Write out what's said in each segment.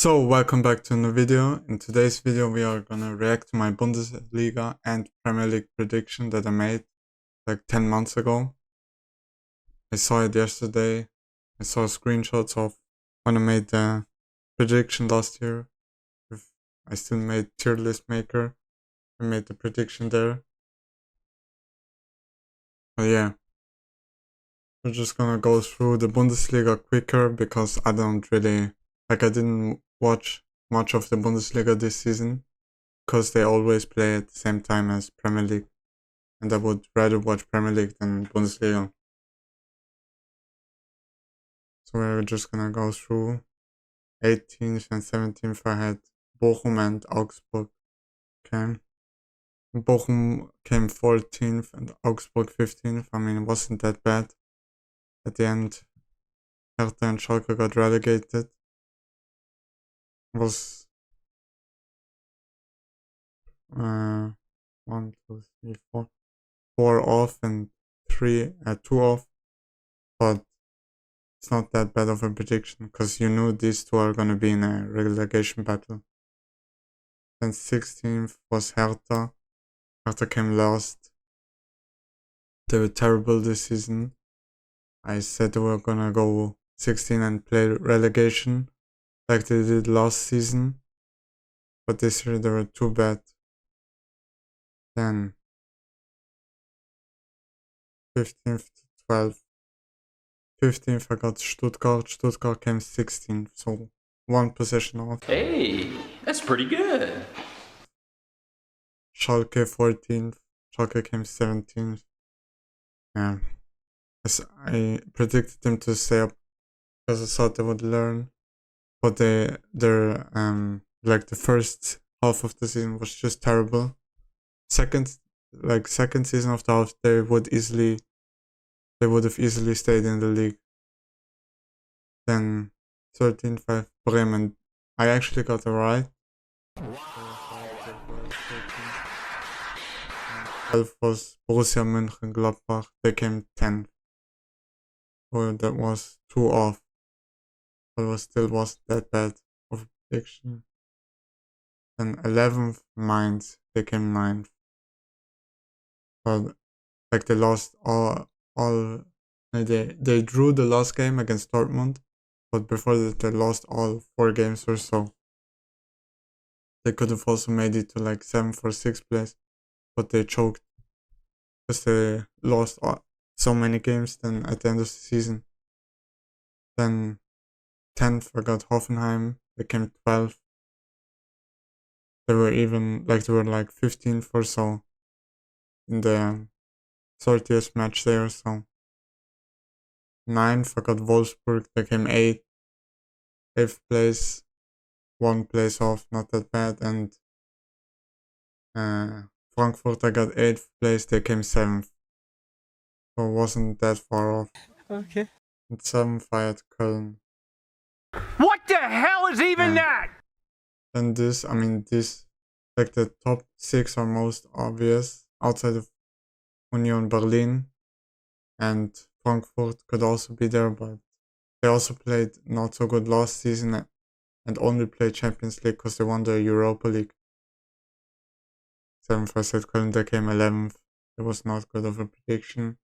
So welcome back to another video. In today's video we are gonna react to my Bundesliga and Premier League prediction that I made like 10 months ago. I saw it yesterday. I saw screenshots of when I made the prediction last year. I still made tier list maker. I made the prediction there. But yeah. We're just gonna go through the Bundesliga quicker because I didn't watch much of the Bundesliga this season because they always play at the same time as Premier League, and I would rather watch Premier League than Bundesliga. So we're just gonna go through 18th and 17th. I had Bochum and Augsburg. Okay. Bochum came 14th and Augsburg 15th. I mean, it wasn't that bad. At the end, Hertha and Schalke got relegated. It was 1, 2, 3, 4 off and 2 off, but it's not that bad of a prediction because you knew these two are gonna be in a relegation battle. Then 16th was Hertha. Hertha came last. They were terrible this season. I said they were gonna go 16 and play relegation like they did last season, but this year they were too bad. Then 15th to 12th. 15th I got Stuttgart. Stuttgart came 16th, so 1 possession off. Hey, that's pretty good. Schalke 14th. Schalke came 17th. Yeah. I predicted them to stay up because I thought they would learn. But their like the first half of the season was just terrible. Second season of the half, they would have easily stayed in the league. Then 13th, Bremen. I actually got it right. 12 was Borussia Mönchengladbach. They came 10th. So that was 2 off. But it still wasn't that bad of a prediction. Then 11th, Mainz. They came 9th. But like they lost they drew the last game against Dortmund, but before that they lost all 4 games or so. They could have also made it to like 7th or 6th place, but they choked because they lost so many games then at the end of the season. Then 10th I got Hoffenheim. They came 12th. They were like 15th or so in the 30th match there or so. 9th I got Wolfsburg. They came 8th. 8th place, 1 place off, not that bad. And Frankfurt I got 8th place. They came 7th. So it wasn't that far off. Okay. And 7th I had Köln. What the hell is even that? And this, like the top 6 are most obvious outside of Union Berlin, and Frankfurt could also be there, but they also played not so good last season and only played Champions League because they won the Europa League. 7th I said Köln. They came 11th. It was not good of a prediction.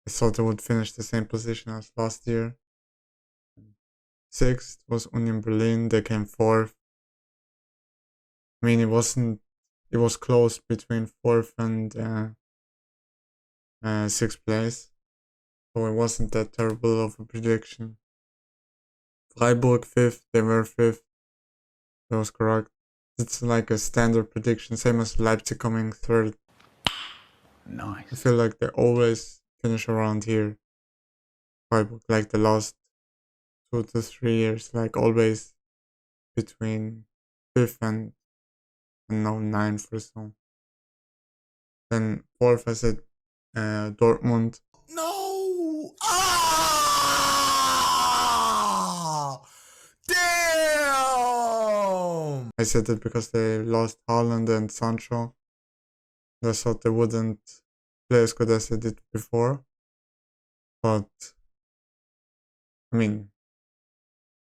I thought they would finish the same position as last year. 6th was Union Berlin. They came 4th. I mean, it was close between 4th and 6th place. So it wasn't that terrible of a prediction. Freiburg 5th. They were 5th. That was correct. It's like a standard prediction, same as Leipzig coming 3rd. Nice. I feel like they always finish around here. Freiburg, like the last 2 to 3 years, like always between 5th and now 9th or so. Then 4th I said Dortmund. No! Ah! Damn! I said it because they lost Haaland and Sancho. I thought they wouldn't play as good as they did before. But I mean,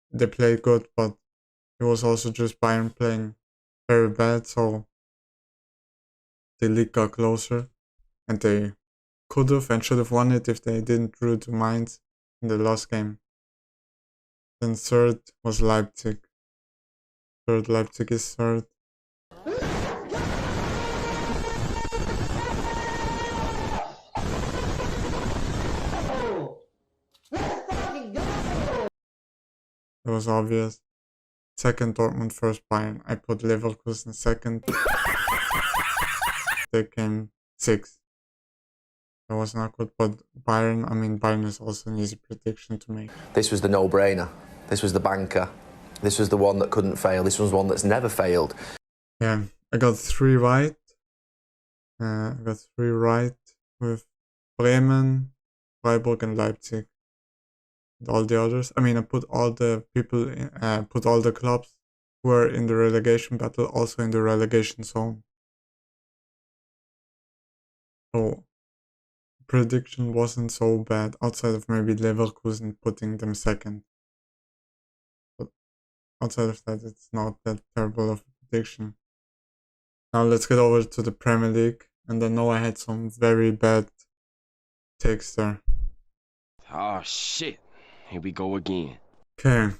they played good, but it was also just Bayern playing very bad, so the league got closer, and they could have and should have won it if they didn't drew to Mainz in the last game. Then third was Leipzig. Leipzig is third. It was obvious. Second Dortmund, first Bayern. I put Leverkusen second. They came sixth. That was not good, but Bayern is also an easy prediction to make. This was the no-brainer. This was the banker. This was the one that couldn't fail. This was one that's never failed. Yeah, I got three right. With Bremen, Freiburg, and Leipzig. And all the others. I put all the people, put all the clubs who were in the relegation battle also in the relegation zone. So, prediction wasn't so bad, outside of maybe Leverkusen putting them second. But outside of that, it's not that terrible of a prediction. Now let's get over to the Premier League, and I know I had some very bad takes there. Oh, shit. Here we go again. Okay,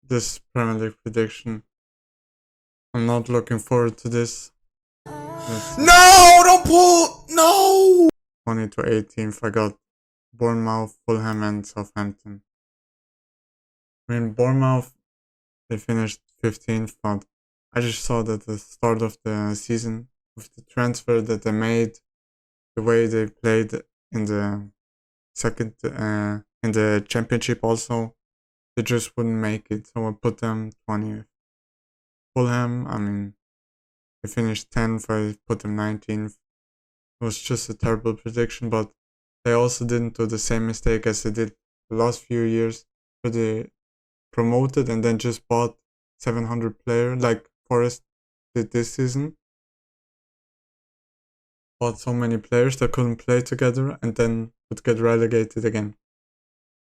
this Premier League prediction. I'm not looking forward to this. No, don't pull. No. 20 to 18th, I got Bournemouth, Fulham, and Southampton. Bournemouth, they finished 15th, but I just saw that the start of the season, with the transfer that they made, the way they played in the second, in the championship also, they just wouldn't make it. So I put them 20th. Fulham, they finished 10th, I put them 19th. It was just a terrible prediction, but they also didn't do the same mistake as they did the last few years, where they promoted and then just bought 700 players, like Forest did this season. Bought so many players that couldn't play together and then would get relegated again.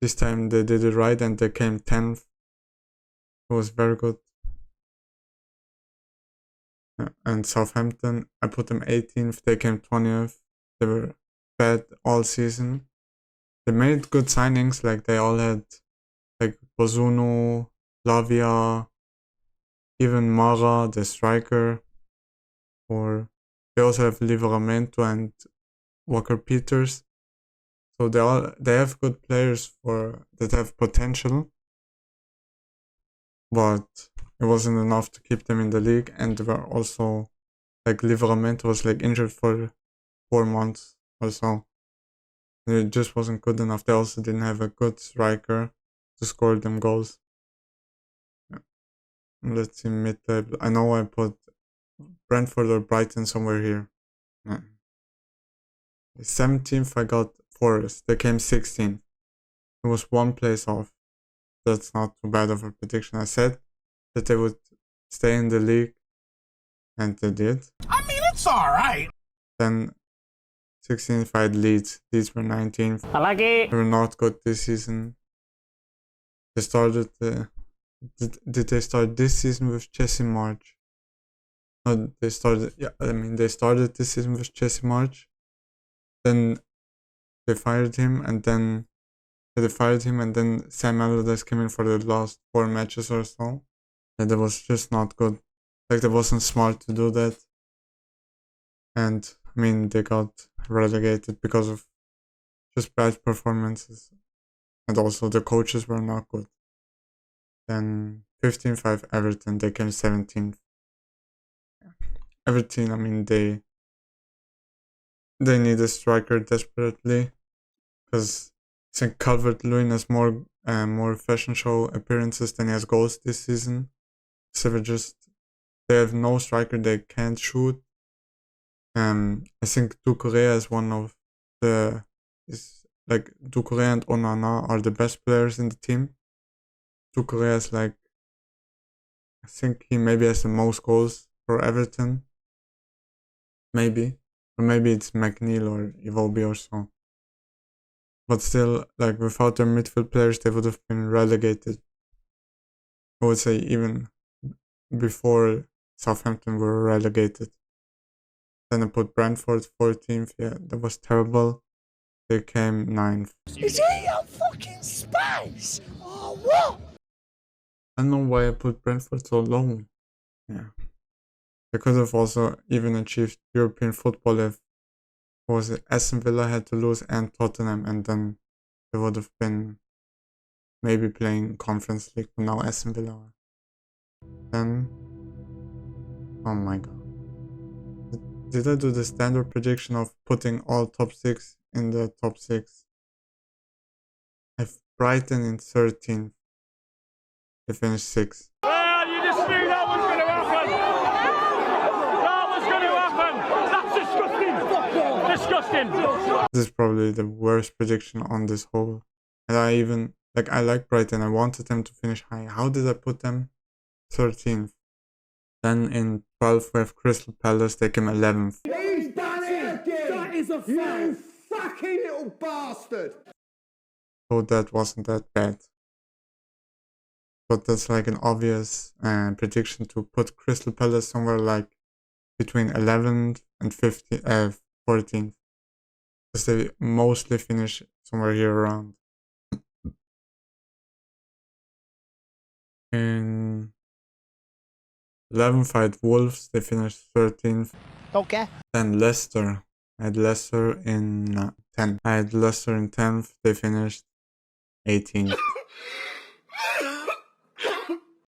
This time they did it right and they came 10th. It was very good. And Southampton, I put them 18th, they came 20th. They were bad all season. They made good signings, like they all had like Bozuno, Lavia, even Mara, the striker, or they also have Livramento and Walker Peters. So they have good players that have potential, but it wasn't enough to keep them in the league, and they were also like Livramento was like injured for 4 months or so. And it just wasn't good enough. They also didn't have a good striker to score them goals. Yeah. Let's see mid-table. I know I put Brentford or Brighton somewhere here. Yeah. 17th I got Forest. They came 16th. It was one place off. That's not too bad of a prediction. I said that they would stay in the league, and they did. It's all right. Then 16th I had Leeds. Leeds were 19th. I like it. They were not good this season. They started did they start this season with Jesse March? No, they started this season with Jesse March. Then they fired him, and then Sam Allardyce came in for the last 4 matches or so. And that was just not good. Like, that wasn't smart to do that. And they got relegated because of just bad performances. And also the coaches were not good. Then 15th Everton, they came 17th. Everton, they need a striker desperately, because I think Calvert-Lewin has more fashion show appearances than he has goals this season. So they have no striker, they can't shoot. I think Doucouré is one of Doucouré and Onana are the best players in the team. Doucouré has I think he maybe has the most goals for Everton. Maybe. Or maybe it's McNeil or Iwobi or so. But still, without their midfield players, they would have been relegated. I would say even before Southampton were relegated. Then I put Brentford 14th. Yeah, that was terrible. They came 9th. Is he on fucking space? Oh, what? I don't know why I put Brentford so low. Yeah. They could have also even achieved European football if was it Aston Villa had to lose and Tottenham, and then they would have been maybe playing Conference League, but now Aston Villa. Then, oh my god. Did I do the standard prediction of putting all top 6 in the top 6? I have Brighton in 13th. They finished 6th. Well, you just knew that was going to happen. That was going to happen. That's disgusting. Disgusting. This is probably the worst prediction on this whole. And I even, like, I like Brighton. I wanted them to finish high. How did I put them 13th? Then in 12th we have Crystal Palace. They came 11th. He's done it again. That is a foul. You fucking little bastard. So that wasn't that bad. But that's like an obvious prediction to put Crystal Palace somewhere like between 11th and 14th. Because they mostly finish somewhere here around. In 11th I had Wolves, they finished 13th. Okay. Then Leicester. I had Leicester in 10th. I had Leicester in 10th, they finished 18th.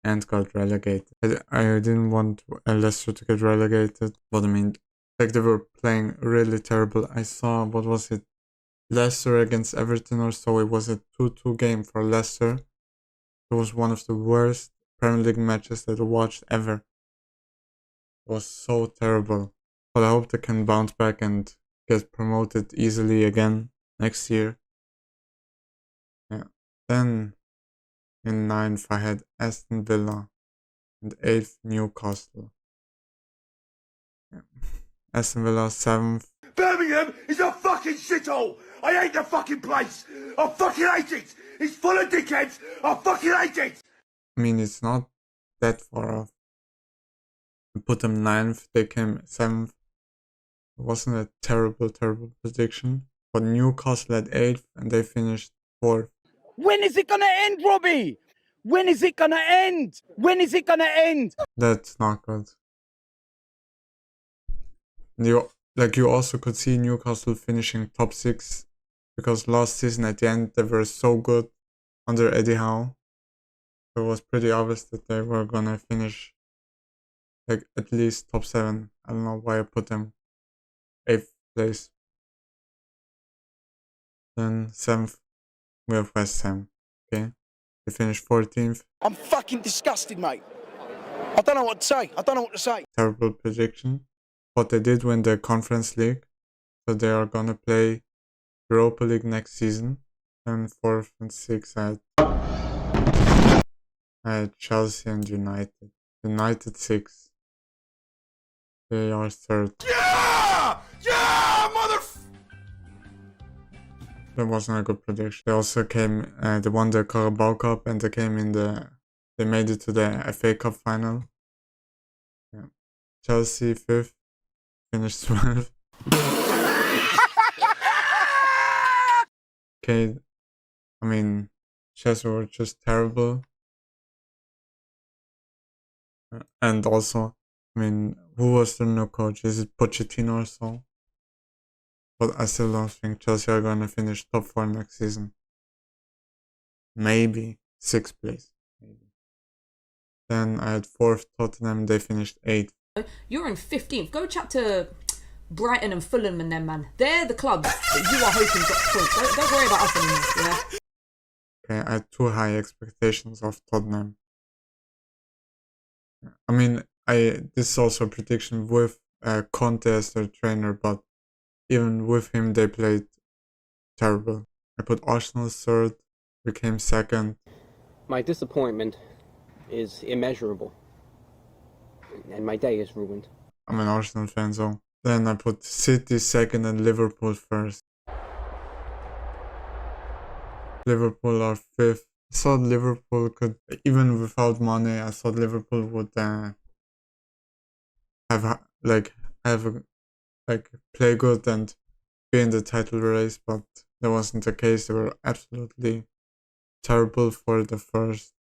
And got relegated. I didn't want Leicester to get relegated, but I mean, like they were playing really terrible. I saw, what was it, Leicester against Everton or so. It was a 2-2 game for Leicester. It was one of the worst Premier League matches that I watched ever. It was so terrible. But I hope they can bounce back and get promoted easily again next year. Yeah. Then in 9th I had Aston Villa and 8th Newcastle. Yeah. Aston Villa 7th. Birmingham is a fucking shithole. I hate the fucking place. I fucking hate it. It's full of dickheads. I fucking hate it. I mean, it's not that far off. I put them 9th, they came 7th. It wasn't a terrible prediction. But Newcastle at 8th and they finished 4th. When is it going to end, Robbie? When is it going to end? When is it going to end? That's not good. You also could see Newcastle finishing top 6 because last season at the end they were so good under Eddie Howe. So it was pretty obvious that they were gonna finish like at least top 7. I don't know why I put them 8th place. Then 7th we have West Ham. Okay, they finished 14th. I'm fucking disgusted, mate. I don't know what to say. Terrible prediction. But they did win the Conference League. So they are gonna play Europa League next season. And 4th and 6th I had Chelsea and United. United 6th. They are 3rd. Yeah! Yeah, mother... That wasn't a good prediction. They also came, they won the Carabao Cup and they made it to the FA Cup final. Yeah. Chelsea 5th, finished 12th. Okay, I mean, Chelsea were just terrible. And also, I mean, who was the new coach? Is it Pochettino or so? But I still don't think Chelsea are going to finish top 4 next season. Maybe 6th place. Maybe. Then I had 4th Tottenham, they finished 8th. You're in 15th. Go chat to Brighton and Fulham and them, man. They're the clubs that you are hoping to points. Don't worry about us anymore, yeah? Okay, I had too high expectations of Tottenham. I mean, this is also a prediction with Conte as their trainer, but even with him, they played terrible. I put Arsenal 3rd, became 2nd. My disappointment is immeasurable, and my day is ruined. I'm an Arsenal fan, so. Then I put City 2nd and Liverpool 1st. Liverpool are 5th, thought Liverpool could, even without money, I thought Liverpool would play good and be in the title race, but that wasn't the case. They were absolutely terrible for the first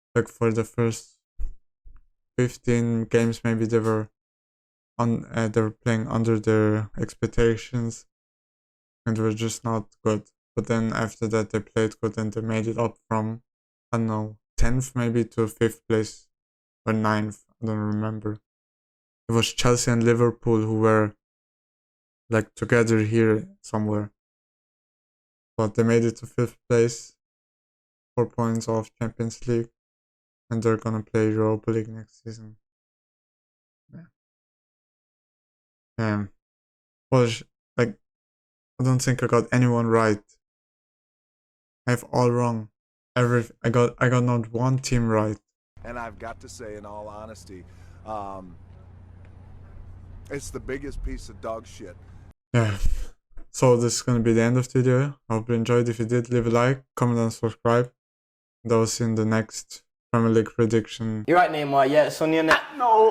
15 games. Maybe they were playing under their expectations and were just not good. But then after that they played good and they made it up from, I don't know, 10th maybe to 5th place or 9th, I don't remember. It was Chelsea and Liverpool who were like together here somewhere. But they made it to 5th place, 4 points off Champions League, and they're gonna play Europa League next season. Well, I don't think I got anyone right. I have all wrong. I got not one team right. And I've got to say, in all honesty, it's the biggest piece of dog shit. Yeah. So this is gonna be the end of the video. I hope you enjoyed. If you did, leave a like, comment and subscribe. And I will see you in the next Premier League prediction. You're right, Neymar. Yeah, it's on your neck. No.